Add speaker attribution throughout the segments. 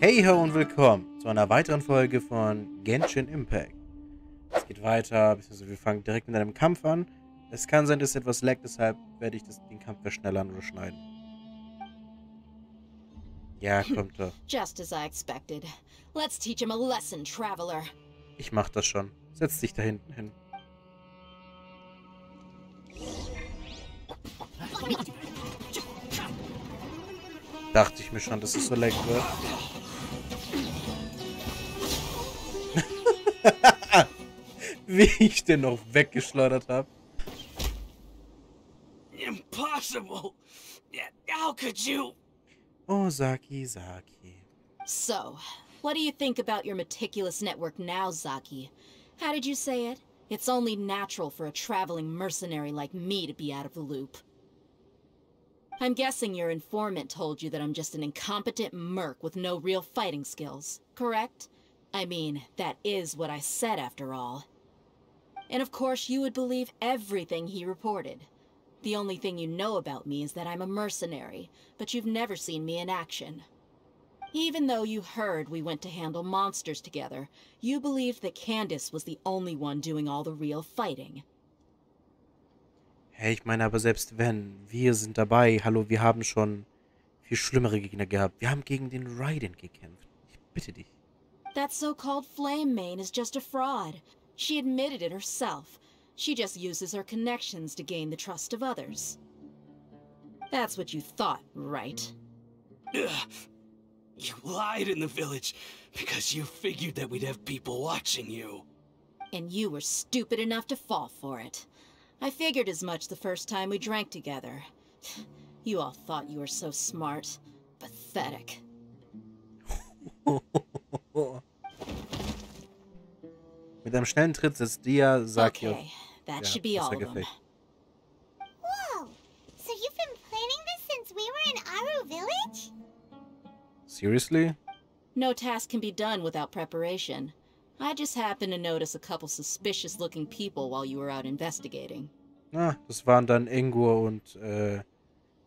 Speaker 1: Heyhoo und willkommen zu einer weiteren Folge von Genshin Impact. Es geht weiter, beziehungsweise wir fangen direkt mit einem Kampf an. Es kann sein, dass es etwas laggt, deshalb werde ich den Kampf verschnellern oder schneiden. Ja, kommt doch.
Speaker 2: Just as I expected. Let's teach him a lesson, traveler.
Speaker 1: Ich mach das schon. Setz dich da hinten hin. Dachte ich mir schon, dass es so leck wird. Wie ich den noch weggeschleudert habe.
Speaker 3: Impossible! How could you?
Speaker 1: Oh, Saki.
Speaker 2: So, what do you think about your meticulous network now, Zaki? How did you say it? It's only natural for a traveling mercenary like me to be out of the loop. I'm guessing your informant told you that I'm just an incompetent merc with no real fighting skills, correct? I mean, that is what I said after all. And of course you would believe everything he reported. The only thing you know about me is that I'm a mercenary, but you've never seen me in action. Even though you heard we went to handle monsters together, you believed that Candace was the only one doing all the real fighting.
Speaker 1: Hey, ich meine aber selbst wenn, wir sind dabei. Hallo, wir haben schon viel schlimmere Gegner gehabt. Wir haben gegen den Raiden gekämpft. Ich bitte dich.
Speaker 2: That so-called Flame Mane is just a fraud. She admitted it herself. She just uses her connections to gain the trust of others. That's what you thought, right?
Speaker 3: Ugh. You lied in the village because you figured that we'd have people watching you.
Speaker 2: And you were stupid enough to fall for it. I figured as much the first time we drank together. You all thought you were so smart. Pathetic.
Speaker 1: Mit einem schnellen Tritt setzt Dehya Saki auf.
Speaker 2: Okay, that should be all of them.
Speaker 4: Whoa! So you've been planning this since we were in Aru village?
Speaker 1: Seriously?
Speaker 2: No task can be done without preparation. I just happened to notice a couple suspicious-looking people while you were out investigating.
Speaker 1: Ah, das waren dann Engur und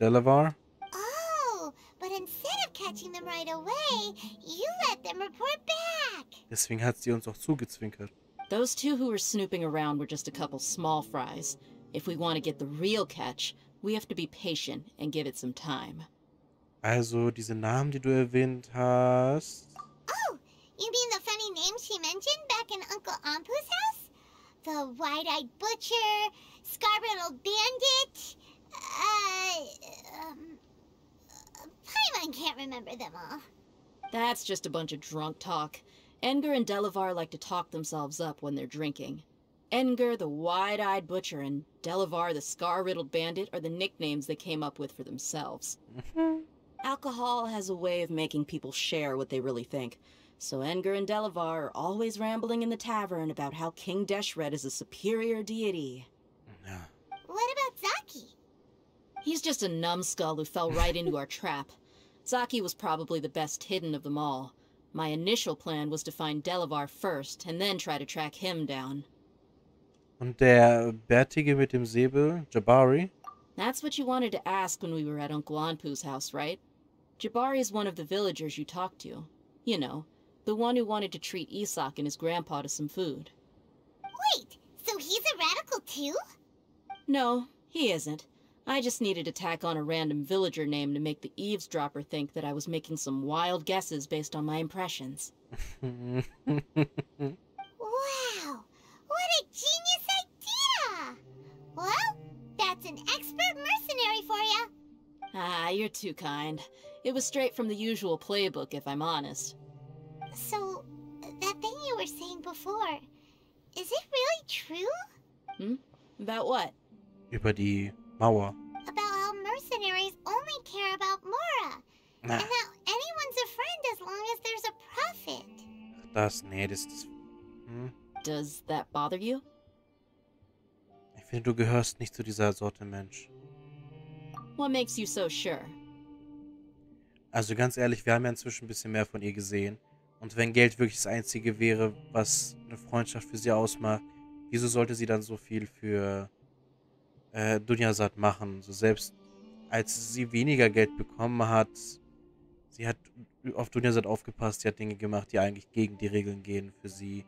Speaker 1: Delavar.
Speaker 4: Oh, but instead of catching them right away, you let them report back.
Speaker 1: Deswegen hat sie uns auch zugezwinkert.
Speaker 2: Those two who were snooping around were just a couple small fries. If we want to get the real catch, we have to be patient and give it some time.
Speaker 1: Also, diese Namen, die du erwähnt hast.
Speaker 4: Oh, you mean the funny names she mentioned back in Uncle Ampu's house? The wide-eyed butcher, scar-riddled bandit, Paimon can't remember them all.
Speaker 2: That's just a bunch of drunk talk. Edgar and Delavar like to talk themselves up when they're drinking. Edgar, the wide-eyed butcher, and Delavar, the scar-riddled bandit, are the nicknames they came up with for themselves. Alcohol has a way of making people share what they really think. So Edgar and Delavar are always rambling in the tavern about how King Deshret is a superior deity.
Speaker 4: What about Zaki?
Speaker 2: He's just a numbskull who fell right into our trap. Zaki was probably the best hidden of them all. My initial plan was to find Delavar first, and then try to track him down.
Speaker 1: Und der Bärtige mit dem Säbel, Jabari?
Speaker 2: That's what you wanted to ask when we were at Uncle Anpu's house, right? Jabari is one of the villagers you talked to. You know, the one who wanted to treat Isak and his grandpa to some food.
Speaker 4: Wait, so he's a radical too?
Speaker 2: No, he isn't. I just needed to tack on a random villager name to make the eavesdropper think that I was making some wild guesses based on my impressions.
Speaker 4: Wow, what a genius idea! Well, that's an expert mercenary for you.
Speaker 2: Ah, you're too kind. It was straight from the usual playbook, if I'm honest.
Speaker 4: So, that thing you were saying before, is it really true?
Speaker 2: About what?
Speaker 1: Über die Mauer.
Speaker 4: About how mercenaries only care about Mora. And that anyone's a friend as long as there's a profit.
Speaker 1: Das.
Speaker 2: Does that bother you?
Speaker 1: Ich finde, du gehörst nicht zu dieser Sorte Mensch.
Speaker 2: What makes you so sure?
Speaker 1: Also ganz ehrlich, wir haben ja inzwischen ein bisschen mehr von ihr gesehen. Und wenn Geld wirklich das Einzige wäre, was eine Freundschaft für sie ausmacht, wieso sollte sie dann so viel für Dunyasat machen? So selbst als sie weniger Geld bekommen hat, sie hat auf Dunjazad aufgepasst, sie hat Dinge gemacht, die eigentlich gegen die Regeln gehen für sie.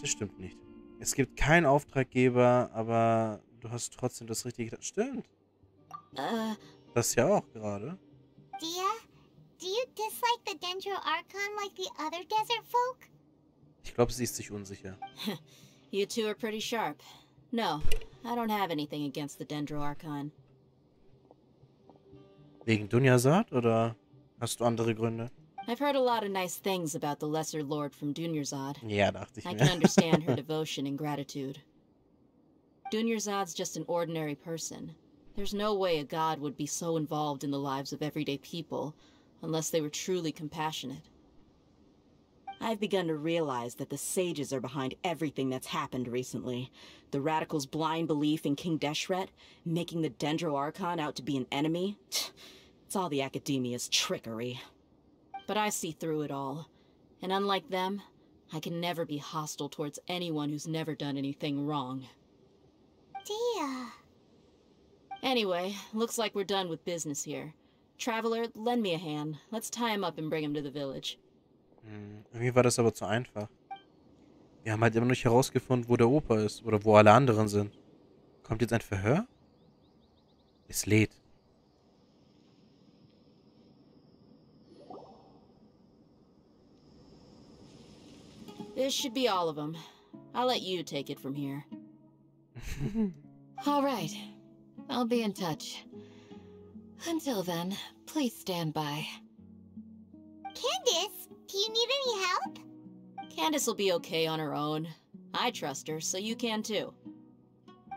Speaker 1: Das stimmt nicht. Es gibt keinen Auftraggeber, aber du hast trotzdem das Richtige. Stimmt. Das ja auch gerade.
Speaker 4: Dehya, do you dislike the Dendro-Archon like the other desert folk?
Speaker 1: Ich glaube, sie ist sich unsicher.
Speaker 2: You two are pretty sharp. No, I don't have anything against the Dendro-Archon.
Speaker 1: Wegen Dunjazad oder hast du andere Gründe?
Speaker 2: I've heard a lot of nice things about the Lesser Lord from Dunyarzad.
Speaker 1: Ja, dachte ich
Speaker 2: I
Speaker 1: mir.
Speaker 2: can understand her devotion and gratitude. Dunyarzad's just an ordinary person. There's no way a god would be so involved in the lives of everyday people, unless they were truly compassionate.
Speaker 5: I've begun to realize that the sages are behind everything that's happened recently. The radicals' blind belief in King Deshret, making the Dendro-Archon out to be an enemy. It's all the academia's trickery.
Speaker 2: But I see through it all. And unlike them, I can never be hostile towards anyone who's never done anything wrong.
Speaker 4: Dehya.
Speaker 2: Anyway, looks like we're done with business here. Traveler, lend me a hand. Let's tie him up and bring him to the village.
Speaker 1: Irgendwie war das aber zu einfach. Wir haben halt immer noch nicht herausgefunden, wo der Opa ist. Oder wo alle anderen sind. Kommt jetzt ein Verhör? Es lädt.
Speaker 2: This should be all of them. I'll let you take it from here.
Speaker 6: All right. I'll be in touch. Until then, please stand by.
Speaker 4: Candace, do you need any help?
Speaker 2: Candace will be okay on her own. I trust her, so you can too.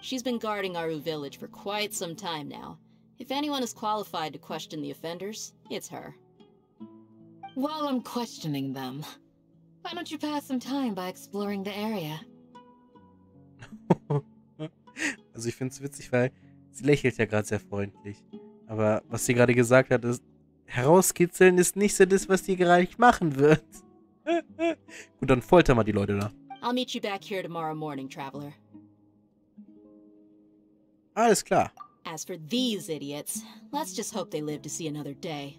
Speaker 2: She's been guarding Aru village for quite some time now. If anyone is qualified to question the offenders, it's her.
Speaker 6: While I'm questioning them, why don't you pass some time by exploring the area?
Speaker 1: Also ich finde es witzig, weil sie lächelt ja gerade sehr freundlich. Aber was sie gerade gesagt hat, ist, herauskitzeln ist nicht so das, was sie gleich machen wird. Gut, dann folter mal die Leute da.
Speaker 2: I'll meet you back here tomorrow morning, Traveler.
Speaker 1: Alles klar.
Speaker 2: As for these idiots, let's just hope they live to see another day.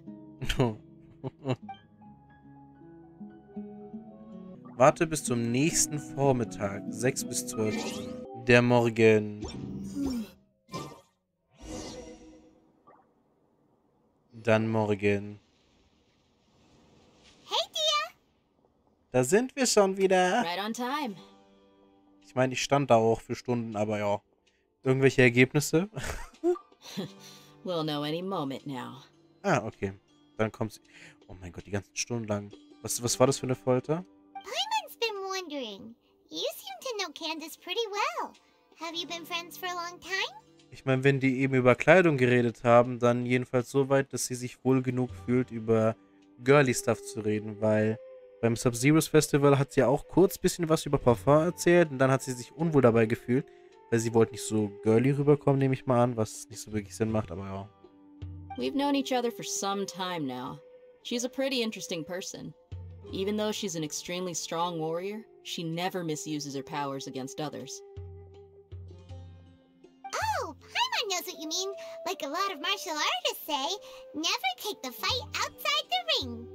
Speaker 1: Warte bis zum nächsten Vormittag, 6 bis 12 Uhr. Der Morgen. Dann morgen.
Speaker 4: Hey, Dehya.
Speaker 1: Da sind wir schon wieder.
Speaker 2: Right on time.
Speaker 1: Ich meine, ich stand da auch für Stunden, aber ja. Irgendwelche Ergebnisse?
Speaker 2: We'll know any moment now.
Speaker 1: Ah, okay. Dann kommt sie. Oh mein Gott, die ganzen Stunden lang. Was war das für eine Folter?
Speaker 4: Paimon's been wondering. You seem to know Candace pretty well. Have you been friends for a long time?
Speaker 1: Ich meine, wenn die eben über Kleidung geredet haben, dann jedenfalls so weit, dass sie sich wohl genug fühlt, über girly Stuff zu reden, weil beim Sabzeruz-Fest Festival hat sie auch kurz ein bisschen was über Parfum erzählt und dann hat sie sich unwohl dabei gefühlt, weil sie wollte nicht so girly rüberkommen, nehme ich mal an, was nicht so wirklich Sinn macht, aber ja.
Speaker 2: We've known each other for some time now. She's a pretty interesting person. Even though she's an extremely strong warrior, she never misuses her powers against others.
Speaker 4: Oh, Paimon knows what you mean. Like a lot of martial artists say, never take the fight outside the ring.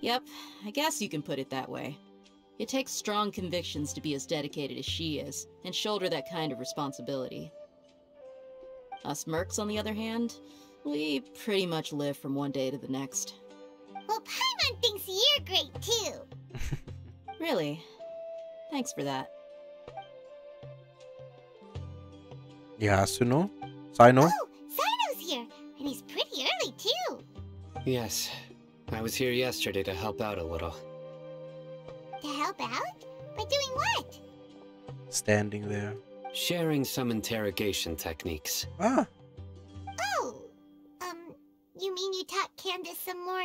Speaker 2: Yep, I guess you can put it that way. It takes strong convictions to be as dedicated as she is, and shoulder that kind of responsibility. Us mercs, on the other hand, we pretty much live from one day to the next.
Speaker 4: Well, Paimon thinks you're great too.
Speaker 2: Really? Thanks for that.
Speaker 1: Ja, Cyno? Cyno?
Speaker 4: Oh, Cyno's here, and he's pretty early too.
Speaker 3: Yes, I was here yesterday to help out a little.
Speaker 4: To help out? By doing what?
Speaker 1: Standing there.
Speaker 3: Sharing some interrogation techniques.
Speaker 1: Ah,
Speaker 4: Oh, you mean you taught Candace some more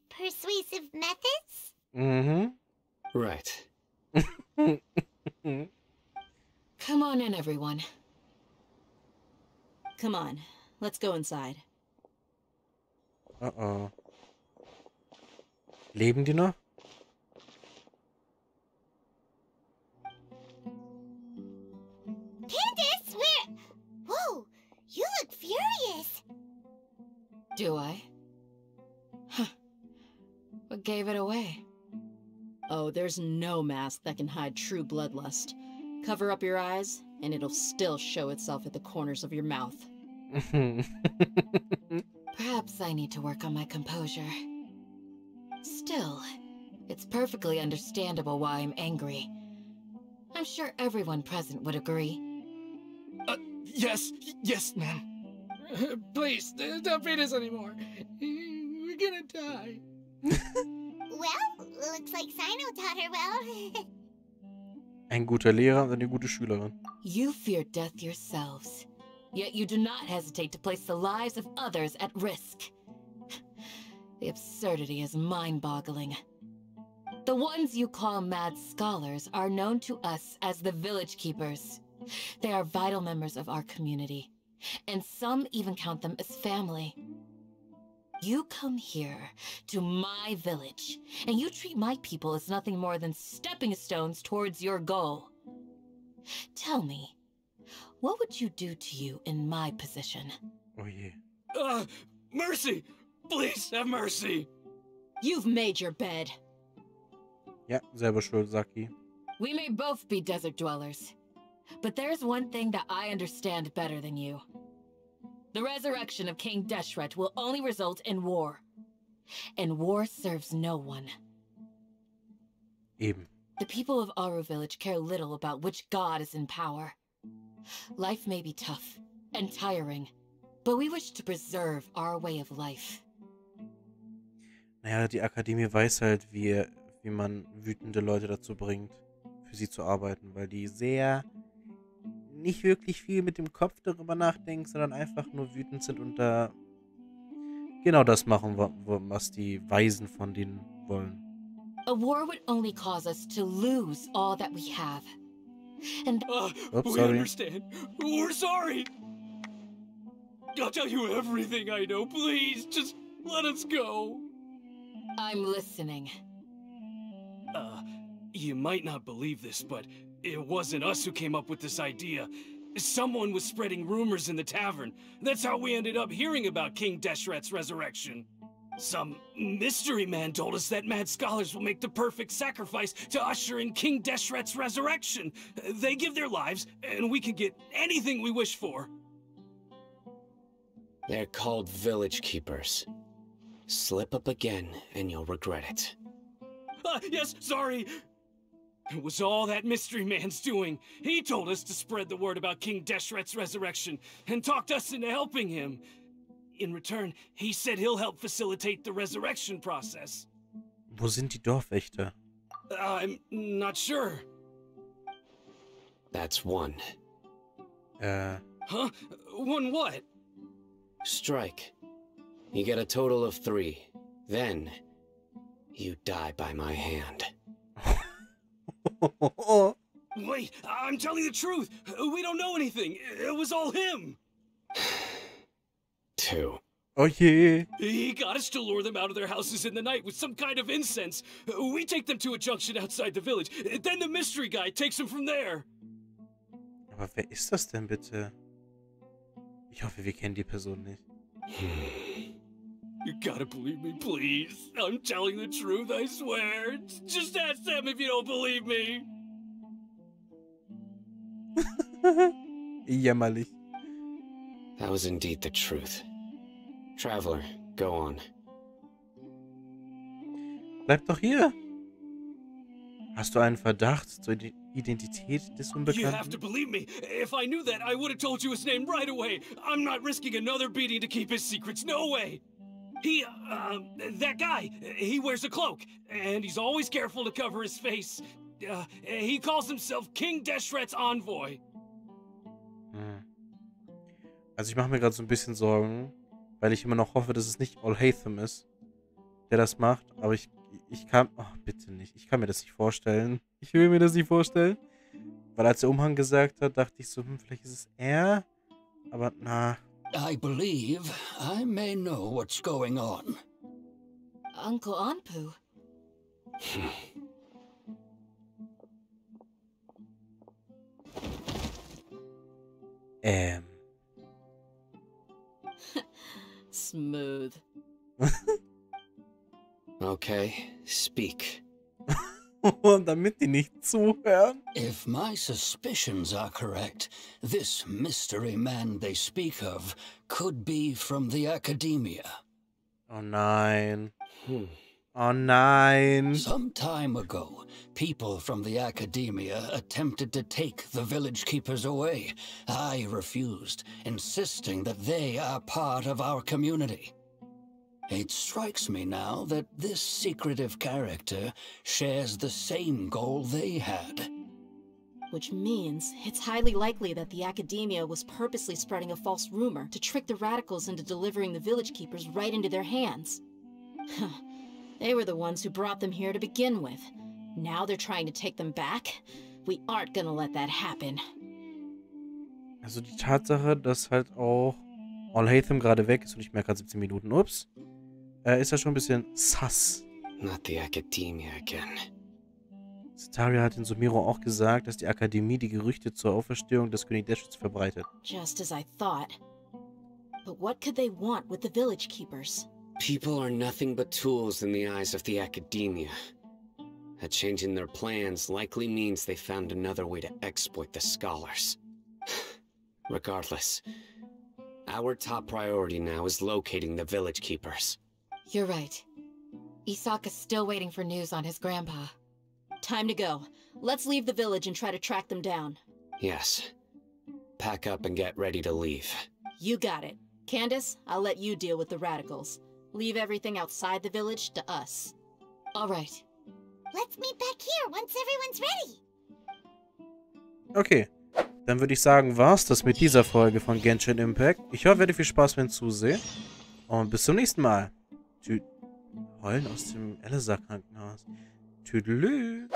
Speaker 4: persuasive methods?
Speaker 1: mhm.
Speaker 3: Right.
Speaker 6: Come on in, everyone.
Speaker 2: Come on, let's go inside.
Speaker 1: Oh. Leben die noch?
Speaker 4: Candace, where? Whoa, you look furious.
Speaker 6: Do I? Huh. gave it away.
Speaker 2: Oh, there's no mask that can hide true bloodlust. Cover up your eyes, and it'll still show itself at the corners of your mouth.
Speaker 6: Perhaps I need to work on my composure. Still, it's perfectly understandable why I'm angry. I'm sure everyone present would agree.
Speaker 3: Yes, ma'am. Please, don't feed us anymore. We're gonna die.
Speaker 4: Well, looks like Cyno taught her well.
Speaker 1: Ein guter Lehrer und eine gute Schülerin.
Speaker 6: You fear death yourselves, yet you do not hesitate to place the lives of others at risk. The absurdity is mind-boggling. The ones you call mad scholars are known to us as the Village Keepers. They are vital members of our community, and some even count them as family. You come here, to my village, and you treat my people as nothing more than stepping stones towards your goal. Tell me, what would you do to you in my position?
Speaker 1: Oh je.
Speaker 3: Mercy! Please have mercy!
Speaker 2: You've made your bed.
Speaker 1: Ja, selber schuld, Saki.
Speaker 6: We may both be desert dwellers, but there's one thing that I understand better than you. The resurrection of King Deshret will only result in war. And war serves no one.
Speaker 1: Eben.
Speaker 6: The people of Aru village care little about which god is in power. Life may be tough and tiring, but we wish to preserve our way of life.
Speaker 1: Naja, die Akademie weiß halt, wie man wütende Leute dazu bringt, für sie zu arbeiten, weil die sehr nicht wirklich viel mit dem Kopf darüber nachdenken, sondern einfach nur wütend sind und da genau das machen, was die Weisen von denen wollen.
Speaker 6: A war would only cause us to lose all that we have. And
Speaker 1: Oops,
Speaker 3: we
Speaker 1: sorry.
Speaker 3: understand. We're sorry. I'll tell you everything I know. Please, just let us go.
Speaker 6: I'm listening.
Speaker 3: You might not believe this, but it wasn't us who came up with this idea. Someone was spreading rumors in the tavern. That's how we ended up hearing about King Deshret's resurrection. Some mystery man told us that mad scholars will make the perfect sacrifice to usher in King Deshret's resurrection. They give their lives, and we can get anything we wish for.
Speaker 7: They're called Village Keepers. Slip up again, and you'll regret it.
Speaker 3: Yes, sorry. It was all that mystery man's doing. He told us to spread the word about King Deshret's resurrection, and talked us into helping him. In return, he said he'll help facilitate the resurrection process.
Speaker 1: Wo sind die Dorfwächter?
Speaker 3: I'm not sure.
Speaker 7: That's one.
Speaker 3: Huh? One what?
Speaker 7: Strike. You get a total of 3. Then, you die by my hand.
Speaker 3: Wait, I'm telling the truth. We don't know anything. It was all him.
Speaker 7: 2.
Speaker 1: Oh je.
Speaker 3: He got us to lure them out of their houses in the night with some kind of incense. We take them to a junction outside the village. Then the mystery guy takes them from there.
Speaker 1: Aber wer ist das denn bitte? Ich hoffe, wir kennen die Person nicht.
Speaker 3: You gotta believe me, please. I'm telling the truth, I swear. Just ask them if you don't believe me.
Speaker 1: Jämmerlich.
Speaker 7: That was indeed the truth. Traveler, go on.
Speaker 1: Bleib doch hier. Hast du einen Verdacht zur Identität des
Speaker 3: You have to
Speaker 1: Unbekannten?
Speaker 3: believe me. If I knew that, I would have told you his name right away. I'm not risking another beating to keep his secrets. No way. That guy, he wears a cloak, and he's always careful to cover his face. He calls himself King Deshret's envoy.
Speaker 1: Also ich mache mir gerade so ein bisschen Sorgen, weil ich immer noch hoffe, dass es nicht All-Haytham ist, der das macht. Aber ich kann... Oh, bitte nicht. Ich kann mir das nicht vorstellen. Ich will mir das nicht vorstellen. Weil als der Umhang gesagt hat, dachte ich so, vielleicht ist es er. Aber na...
Speaker 8: I believe I may know what's going on.
Speaker 6: Uncle Anpu.
Speaker 2: Smooth.
Speaker 7: Okay, Speak.
Speaker 1: Damit die nicht zuhören.
Speaker 8: If my suspicions are correct, this mystery man they speak of could be from the Academia.
Speaker 1: Oh nein. Oh nein.
Speaker 8: Some time ago, people from the Academia attempted to take the village keepers away. I refused, insisting that they are part of our community. It strikes me now that this secretive character shares the same goal they had.
Speaker 2: Which means it's highly likely that the Academia was purposely spreading a false rumor to trick the Radicals into delivering the village keepers right into their hands. They were the ones who brought them here to begin with. Now they're trying to take them back? We aren't gonna let that happen.
Speaker 1: Also die Tatsache, dass halt auch All-Haytham gerade weg ist und ich merke gerade 17 Minuten, ups, ist ja schon ein bisschen sus.
Speaker 7: Not the Academia again.
Speaker 1: Cetaria hat in Sumeru auch gesagt, dass die Akademie die Gerüchte zur Auferstehung des König Deschrets verbreitet.
Speaker 2: Just as I thought. But what could they want with the village keepers?
Speaker 7: People are nothing but tools in the eyes of the Academia. A change in their plans likely means they found another way to exploit the scholars. Regardless, our top priority now is locating the village keepers.
Speaker 6: You're right. Isak is still waiting for news on his grandpa.
Speaker 2: Time to go. Let's leave the village and try to track them down.
Speaker 7: Yes. Pack up and get ready to leave.
Speaker 2: You got it. Candace, I'll let you deal with the Radicals. Leave everything outside the village to us.
Speaker 6: All right.
Speaker 4: Let's meet back here once everyone's ready.
Speaker 1: Okay, dann würde ich sagen, war's das mit dieser Folge von Genshin Impact. Ich hoffe, ihr hattet viel Spaß beim Zusehen. Und bis zum nächsten Mal. Heulen aus dem Eleazar Krankenhaus. Tüdelü.